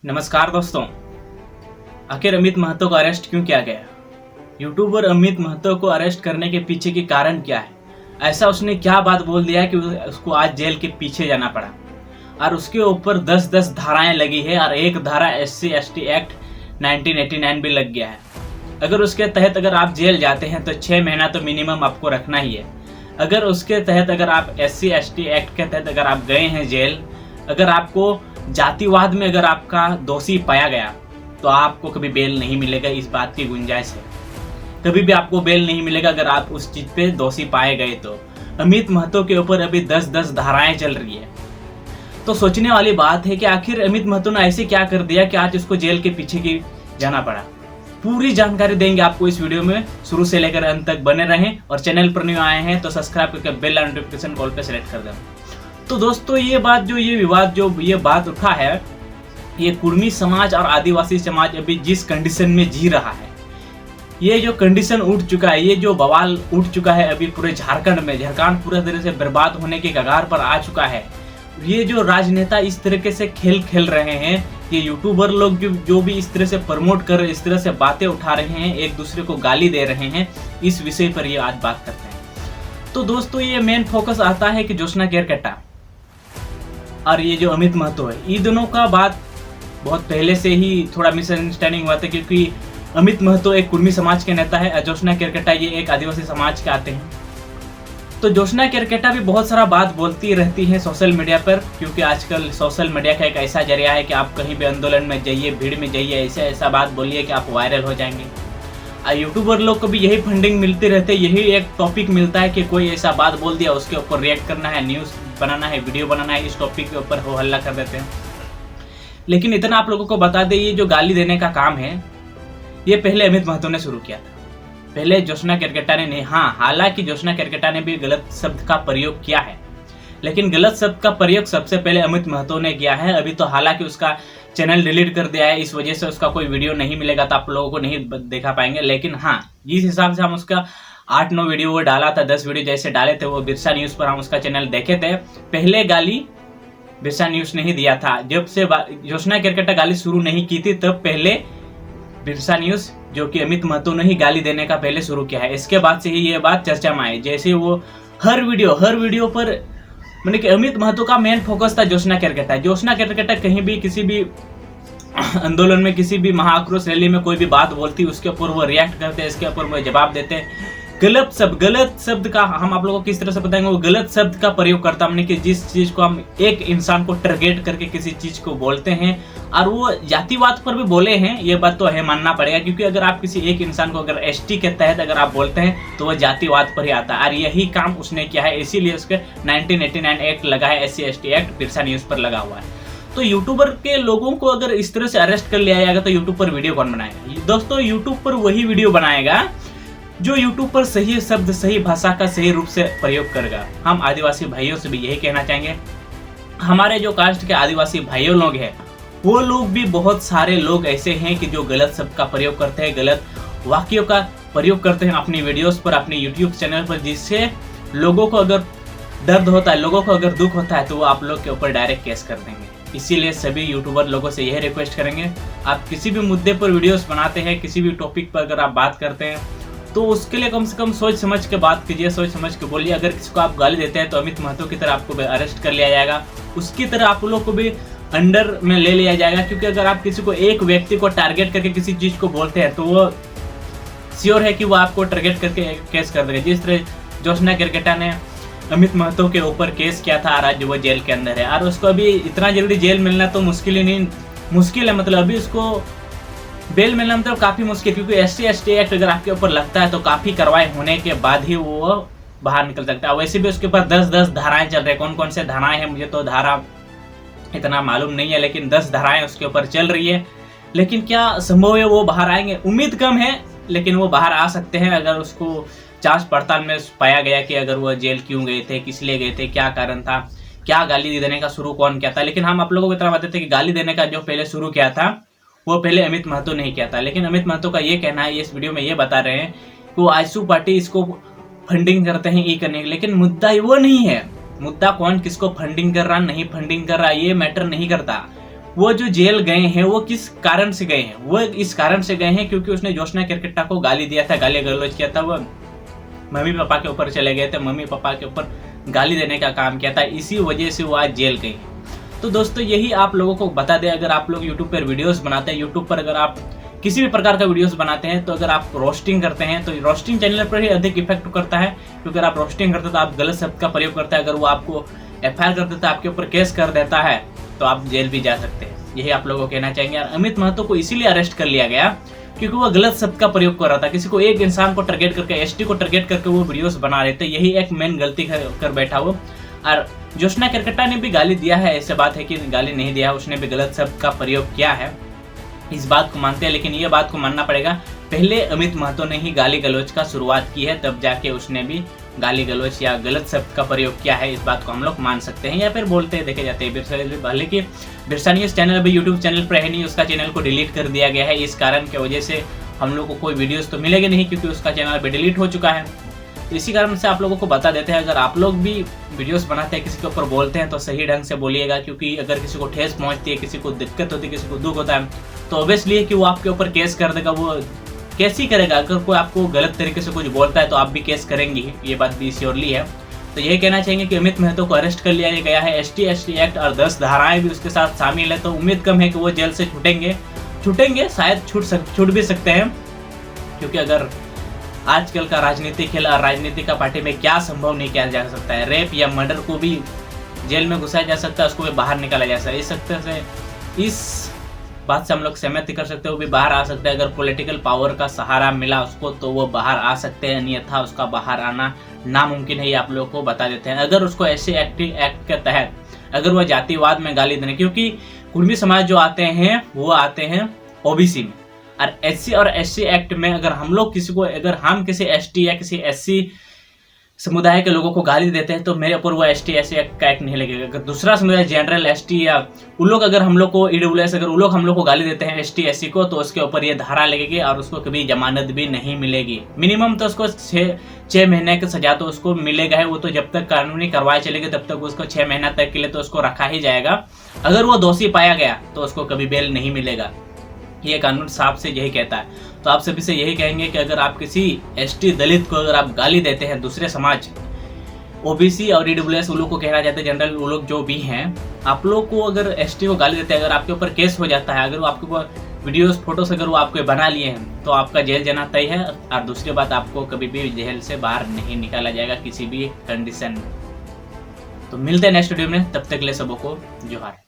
नमस्कार दोस्तों। आखिर अमित महतो को अरेस्ट क्यों किया गया? यूट्यूबर अमित महतो को अरेस्ट करने के पीछे की कारण क्या है? ऐसा उसने क्या बात बोल दिया कि उसको आज जेल के पीछे जाना पड़ा और उसके ऊपर 10-10 धाराएं लगी है और एक धारा SC/ST एक्ट 1989 भी लग गया है। अगर उसके तहत अगर आप जेल जाते हैं तो 6 महीना तो मिनिमम आपको रखना ही है। अगर उसके तहत अगर आप SC/ST एक्ट के तहत अगर आप गए हैं जेल, अगर आपको जातिवाद में अगर आपका दोषी पाया गया तो आपको कभी बेल नहीं मिलेगा। इस बात की गुंजाइश है, कभी भी आपको बेल नहीं मिलेगा अगर आप उस चीज पे दोषी पाए गए तो। अमित महतो के ऊपर अभी 10-10 धाराएं चल रही है। तो सोचने वाली बात है कि आखिर अमित महतो ने ऐसे क्या कर दिया कि आज उसको जेल के पीछे की जाना पड़ा। पूरी जानकारी देंगे आपको इस वीडियो में, शुरू से लेकर अंत तक बने रहें। और चैनल पर न्यू आए हैं तो सब्सक्राइब करके बेल और नोटिफिकेशन कॉल पे सेलेक्ट कर दें। तो दोस्तों ये बात उठा है, ये कुर्मी समाज और आदिवासी समाज अभी जिस कंडीशन में जी रहा है, ये जो कंडीशन उठ चुका है, ये जो बवाल उठ चुका है अभी पूरे झारखंड में, झारखंड पूरे तरह से बर्बाद होने के कगार पर आ चुका है। ये जो राजनेता इस तरीके से खेल खेल रहे हैं, ये यूट्यूबर लोग जो भी इस तरह से प्रमोट कर रहे, इस तरह से बातें उठा रहे हैं, एक दूसरे को गाली दे रहे हैं, इस विषय पर ये आज बात करते हैं। तो दोस्तों ये मेन फोकस आता है कि जोशना केरकेट्टा और ये जो अमित महतो है, इन दोनों का बात बहुत पहले से ही थोड़ा मिसअंडरस्टैंडिंग हुआ था, क्योंकि अमित महतो एक कुर्मी समाज के नेता है, जोशना केरकेट्टा ये एक आदिवासी समाज के आते हैं। तो जोशना केरकेट्टा भी बहुत सारा बात बोलती रहती है सोशल मीडिया पर, क्योंकि आजकल सोशल मीडिया का एक ऐसा जरिया है कि आप कहीं भी आंदोलन में जाइए, भीड़ में जाइए, ऐसा बात बोलिए कि आप वायरल हो जाएंगे। यूट्यूबर लोग को भी यही फंडिंग मिलती रहती है, यही एक टॉपिक मिलता है कि कोई ऐसा बात बोल दिया, उसके ऊपर रिएक्ट करना है, न्यूज़ बनाना है, वीडियो बनाना है, इस टॉपिक के ऊपर हो हल्ला कर देते हैं। लेकिन इतना आप लोगों को बता दें, ये जो गाली देने का काम है ये पहले अमित महतो ने शुरू किया था, पहले जोशना केरकेट्टा ने नहीं। हाँ, हालांकि जोशना केरकेट्टा ने भी गलत शब्द का प्रयोग किया है, लेकिन गलत शब्द का प्रयोग सबसे पहले अमित महतो ने किया है। अभी तो हालांकि उसका चैनल डिलीट कर दिया है, इस वजह से उसका कोई वीडियो नहीं मिलेगा, तो आप लोगों को नहीं देखा पाएंगे। लेकिन हाँ, जिस हिसाब से हम उसका 8-9 वीडियो वो डाला था, 10 वीडियो जैसे डाले थे, वो बिरसा न्यूज पर हम उसका चैनल देखे थे। पहले गाली बिरसा न्यूज नहीं दिया था, जब से जोशना केरकेट्टा गाली शुरू नहीं की थी तब पहले बिरसा न्यूज, जो कि अमित महतो ने ही गाली देने का पहले शुरू किया है। इसके बाद से ही ये बात चर्चा में आई, जैसे वो हर वीडियो पर मैंने कि अमित महतो का मेन फोकस था जोशना केरकेट्टा कहीं भी किसी भी आंदोलन में, किसी भी महाआक्रोश रैली में कोई भी बात बोलती, उसके ऊपर वो रिएक्ट करते, इसके ऊपर वो जवाब देते। गलत शब्द का हम आप लोगों को किस तरह से बताएंगे, वो गलत शब्द का प्रयोग करता हमने कि जिस चीज को हम एक इंसान को टारगेट करके किसी चीज को बोलते हैं, और वो जातिवाद पर भी बोले हैं, ये बात तो है, मानना पड़ेगा। क्योंकि अगर आप किसी एक इंसान को अगर ST के तहत अगर आप बोलते हैं तो वो जातिवाद पर ही आता है, और यही काम उसने किया है, इसीलिए उसके 1989 एक्ट लगा है, SC/ST एक्ट बिरसा न्यूज पर लगा हुआ है। तो यूट्यूबर के लोगों को अगर इस तरह से अरेस्ट कर लिया जाएगा तो यूट्यूब पर वीडियो कौन बनाएगा? दोस्तों यूट्यूब पर वही वीडियो बनाएगा जो यूट्यूब पर सही शब्द, सही भाषा का सही रूप से प्रयोग करेगा। हम आदिवासी भाइयों से भी यही कहना चाहेंगे, हमारे जो कास्ट के आदिवासी भाइयों लोग हैं, वो लोग भी बहुत सारे लोग ऐसे हैं कि जो गलत शब्द का प्रयोग करते हैं, गलत वाक्यों का प्रयोग करते हैं अपनी वीडियोस पर, अपने यूट्यूब चैनल पर, जिससे लोगों को अगर दर्द होता है, लोगों को अगर दुख होता है तो वो आप लोग के ऊपर डायरेक्ट केस कर देंगे। इसीलिए सभी यूट्यूबर लोगों से यही रिक्वेस्ट करेंगे, आप किसी भी मुद्दे पर वीडियोस बनाते हैं, किसी भी टॉपिक पर अगर आप बात करते हैं, तो उसके लिए कम से कम सोच समझ के बात कीजिए, सोच समझ के बोलिए। अगर किसी को आप गाली देते हैं तो अमित महतो की तरह आपको अरेस्ट कर लिया जाएगा, उसकी तरह आप लोग को भी अंडर में ले लिया जाएगा। क्योंकि अगर आप किसी को, एक व्यक्ति को टारगेट करके किसी चीज को बोलते हैं तो वो श्योर है कि वो आपको टारगेट करके केस कर देगा। जिस तरह जोशना केरकेट्टा ने अमित महतो के ऊपर केस किया था, आज वो जेल के अंदर है, और उसको अभी इतना जल्दी जेल मिलना तो मुश्किल है, मतलब अभी उसको बेल मिलना मतलब काफी मुश्किल, क्योंकि SC/ST एक्ट अगर आपके ऊपर लगता है तो काफी कार्रवाई होने के बाद ही वो बाहर निकल सकता है। वैसे भी उसके ऊपर 10-10 धाराएं चल रही है, कौन कौन से धाराएं हैं मुझे तो धारा इतना मालूम नहीं है, लेकिन 10 धाराएं उसके ऊपर चल रही है। लेकिन क्या संभव है वो बाहर आएंगे? उम्मीद कम है, लेकिन वो बाहर आ सकते हैं अगर उसको जांच पड़ताल में पाया गया कि अगर वो जेल क्यों गए थे, किस लिए गए थे, क्या कारण था, क्या गाली देने का शुरू कौन किया था। लेकिन हम आप लोगों की तरह बताते थे कि गाली देने का जो पहले शुरू किया था वो पहले अमित महतो नहीं किया था। लेकिन अमित महतो का ये कहना है, इस वीडियो में ये बता रहे हैं कि वो आजसू पार्टी इसको फंडिंग करते हैं, ये करने के। लेकिन मुद्दा वो नहीं है, मुद्दा कौन किसको फंडिंग कर रहा, नहीं फंडिंग कर रहा, ये मैटर नहीं करता। वो जो जेल गए हैं वो किस कारण से गए हैं? वो इस कारण से गए हैं क्योंकि उसने जोशना केरकेट्टा को गाली दिया था, गाली गलौज किया था, वो मम्मी पापा के ऊपर चले गए थे, मम्मी पापा के ऊपर गाली देने का काम किया था, इसी वजह से वो आज जेल गई। तो दोस्तों यही आप लोगों को बता दें, अगर आप लोग यूट्यूब पर वीडियोस बनाते हैं, यूट्यूब पर अगर आप किसी भी प्रकार का वीडियोस बनाते हैं, तो अगर आप रोस्टिंग करते हैं तो रोस्टिंग चैनल पर ही अधिक इफेक्ट करता है, क्योंकि अगर आप रोस्टिंग करते हैं तो आप गलत शब्द का प्रयोग करते हैं, अगर वो आपको FIR कर देता है, आपके ऊपर केस कर देता है, तो आप जेल भी जा सकते हैं। यही आप लोगों को कहना चाहेंगे। और अमित महतो को इसीलिए अरेस्ट कर लिया गया क्योंकि वो गलत शब्द का प्रयोग कर रहा था, किसी को, एक इंसान को टारगेट करके, ST को टारगेट करके वो वीडियोस बना रहे थे। यही एक मेन गलती कर बैठा वो। और जोशना केरकेट्टा ने भी गाली दिया है, ऐसे बात है कि गाली नहीं दिया, उसने भी गलत शब्द का प्रयोग किया है, इस बात को मानते हैं। लेकिन ये बात को मानना पड़ेगा, पहले अमित महतो ने ही गाली गलौज का शुरुआत की है, तब जाके उसने भी गाली गलौज या गलत शब्द का प्रयोग किया है, इस बात को हम लोग मान सकते हैं या फिर बोलते हैं, देखे जाते हैं। भले कि बिरसा न्यूज़ चैनल अभी यूट्यूब चैनल पर है नहीं, उसका चैनल को डिलीट कर दिया गया है, इस कारण की वजह से हम लोग को कोई वीडियोस तो मिलेंगे नहीं, क्योंकि उसका चैनल अभी डिलीट हो चुका है। तो इसी कारण से आप लोगों को बता देते हैं, अगर आप लोग भी वीडियोस बनाते हैं, किसी के ऊपर बोलते हैं, तो सही ढंग से बोलिएगा, क्योंकि अगर किसी को ठेस पहुंचती है, किसी को दिक्कत होती है, किसी को दुख होता है, तो ऑब्वियसली है कि वो आपके ऊपर केस कर देगा। वो केस ही करेगा, अगर कोई आपको गलत तरीके से कुछ बोलता है तो आप भी केस करेंगे, ये बात भी श्योरली है। तो यही कहना चाहेंगे कि अमित महतो को अरेस्ट कर लिया गया है, ST एक्ट और 10 धाराएं भी उसके साथ शामिल है। तो उम्मीद कम है कि वो जेल से छूटेंगे, शायद छूट भी सकते हैं, क्योंकि अगर आजकल का राजनीतिक खेल और राजनीति का पार्टी में क्या संभव नहीं किया जा सकता है। रेप या मर्डर को भी जेल में घुसाया जा सकता है, उसको भी बाहर निकाला जा सकता है। इस बात से हम लोग सहमति कर सकते हैं, वो भी बाहर आ सकते हैं। अगर पॉलिटिकल पावर का सहारा मिला उसको तो वो बाहर आ सकते हैं, अन्यथा उसका बाहर आना नामुमकिन है, ये आप लोगों को बता देते हैं। अगर उसको ऐसे एक्ट के तहत अगर वह जातिवाद में गाली देने, क्योंकि कुर्मी समाज जो आते हैं वो आते हैं OBC में, और SC और SC एक्ट में अगर हम लोग अगर हम किसी ST या किसी SC समुदाय के लोगों को गाली देते हैं तो मेरे ऊपर वो ST SC एक्ट का एक्ट नहीं लगेगा। अगर दूसरा समुदाय जनरल ST या उन लोग अगर हम लोग को EWS अगर उन लोग हम लोग को गाली देते हैं ST SC को, तो उसके ऊपर ये धारा लगेगी और उसको कभी जमानत भी नहीं मिलेगी। मिनिमम तो उसको 6 महीने की सजा तो उसको मिलेगा है, वो तो जब तक कानूनी कार्रवाई चलेगी तब तक उसको 6 महीना तक के लिए तो उसको रखा ही जाएगा। अगर वो दोषी पाया गया तो उसको कभी बेल नहीं मिलेगा, ये कानून साफ से यही कहता है। तो आप सभी से यही कहेंगे कि अगर आप किसी ST दलित को अगर आप गाली देते हैं, दूसरे समाज OBC और EWS उन लोग को कहना जाता है, जनरल वो लोग जो भी हैं, आप लोग को अगर ST को गाली देते हैं, अगर आपके ऊपर केस हो जाता है, अगर वो आपके ऊपर वीडियोस फोटोस अगर वो आपको बना लिए हैं, तो आपका जेल जाना तय है। और दूसरी बात, आपको कभी भी जेल से बाहर नहीं निकाला जाएगा किसी भी कंडीशन में। तो मिलते हैं नेक्स्ट वीडियो में, तब तक के लिए सबको जोहार।